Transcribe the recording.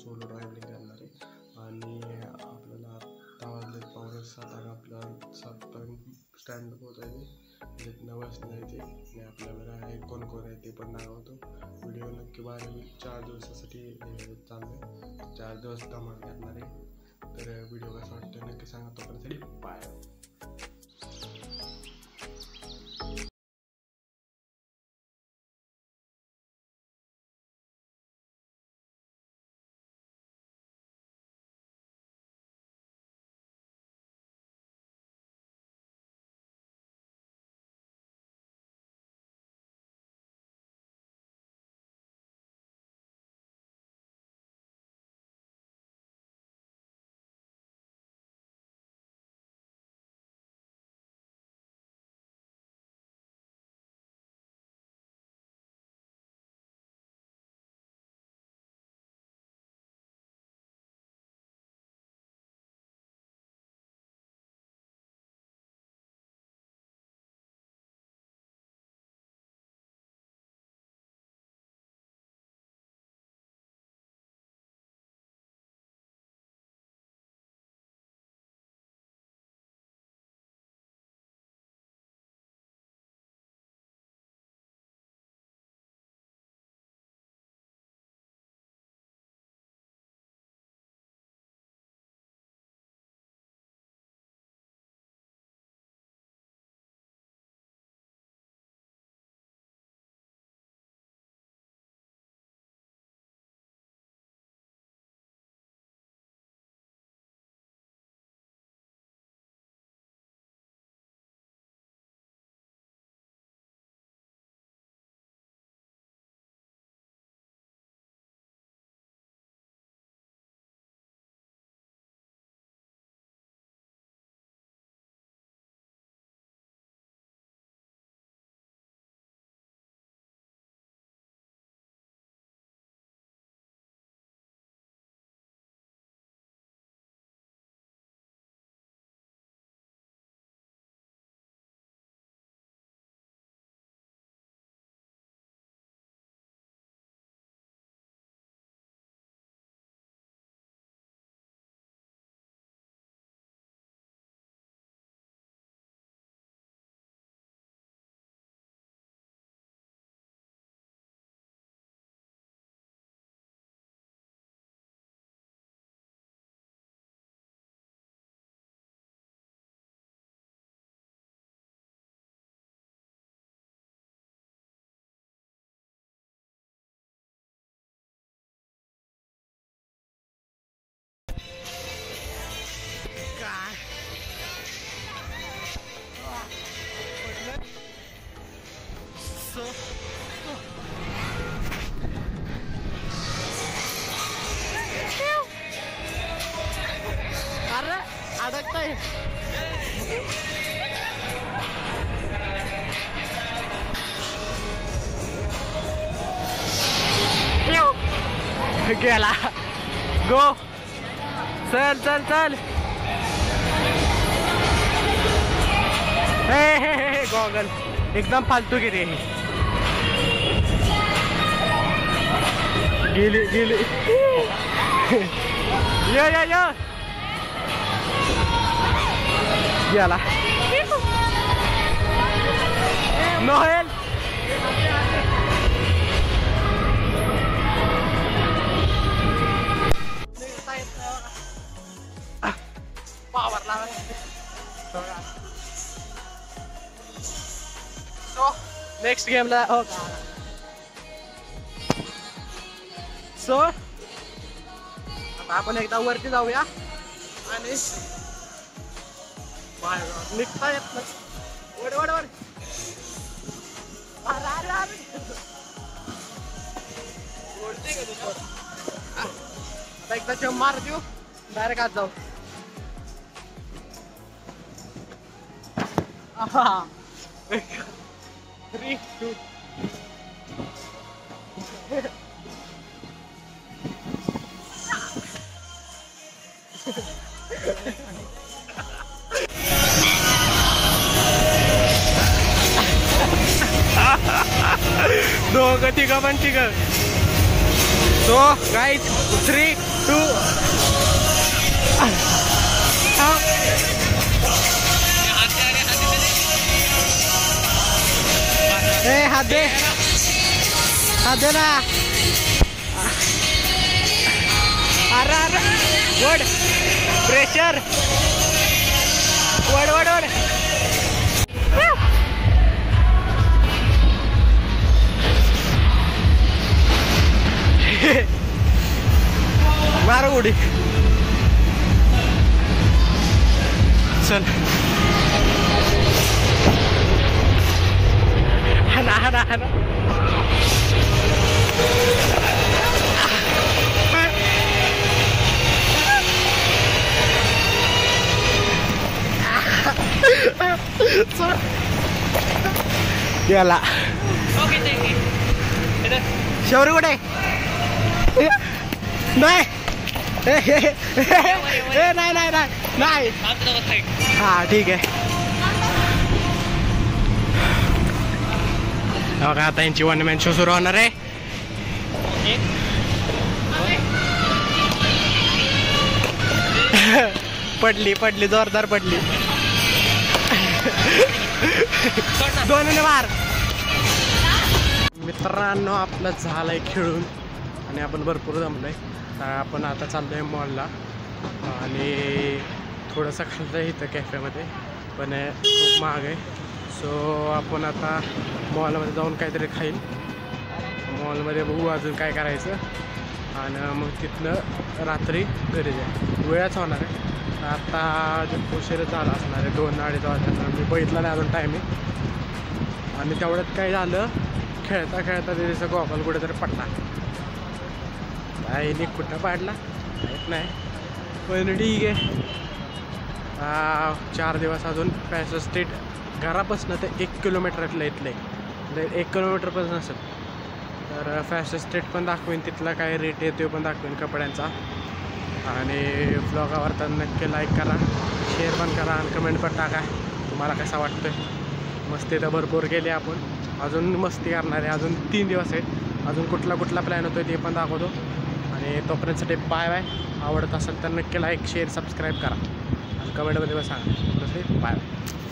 Solo travelling करणार आहे आणि आपल्याला आता वाजले 6:45 आणि आपला 7पर्यंत स्टँड पोहोचायचे. नवस नाही ते आणि आपल्याकडे आहे कोण कोण आहे ते पण दाखवतो. व्हिडिओ नक्की बाहेर 4 दिवसासाठी चाललं 4 दिवस धमाल करणार आहे. तर व्हिडिओ कसा वाटतं नक्की सांगा. तोपर्यंत बाय. अरे अडकतंय. गेला. गो चल चल चल. हे गॉगल एकदम फालतू गिरी. गेली गेली. या या या गेला. नोहेल पावर लावा. सो नेक्स्ट गेमला हो. सो आता आपण एकदा वरती जाऊया आणि बाहेर निघता येत नाही. वड वड वड. अरे अरे अरे ओढते का तुझ्यावर. आता एकदा जम मार देऊ डायरेक्ट आत जाऊ. 3, 2 दोघं तिघं पण तिघं. सो गाईज 3 2 हाथ दे ना. अरे वड प्रेशर वड वड वड. मारो उडी. चल हाना हाना हाना. गेला. शौर्य कुठे नाही. नाही नाही नाही नाही. हा ठीक आहे. बघा आता यांची वन मॅन शो सुरू होणार आहे. पडली पडली जोरदार पडली. दोन्हीने मार. मित्रांनो आपलं झालंय खेळून आणि आपण भरपूर जमलोय. आपण आता चाललोय मॉलला आणि थोडंसं खाल्लं आहे इथं कॅफेमध्ये पण खूप महाग आहे. सो आपण आता मॉलमध्ये जाऊन काहीतरी खाईल. मॉलमध्ये बघू अजून काय करायचं आणि मग तिथनं रात्री घरी जाईल. वेळच होणार आहे. आता उशीर झाला असणार आहे 2-2:30 वाजता. मी बघितलं नाही अजून टायमिंग आणि तेवढ्यात काय झालं खेळता खेळता तिथेचं गॉगल कुठेतरी पडला. काय नाही कुठं पाडला माहीत नाही पण ठीक आहे. 4 दिवस अजून फॅशन स्ट्रीट घरापासून ते 1 किलोमीटरला इथलं आहे. 1 किलोमीटरपासून असेल तर फॅशन स्ट्रीट पण दाखवेन. तिथला काय रेट आहे तो पण दाखवेन कपड्यांचा. आणि व्लॉग आवडता नक्की लाईक करा शेअर पण करा आणि कमेंट पण टाका तुम्हाला कसा वाटतोय. मस्ती तर भरपूर केली आपण. अजून मस्ती करणार आहे. अजून 3 दिवस आहेत. अजून कुठला प्लॅन होतो ते पण दाखवतो. आणि तोपर्यंतसाठी बाय बाय. आवडत असेल तर नक्की लाईक शेअर सबस्क्राईब करा आणि कमेंटमध्ये पण सांगा. Bye bye.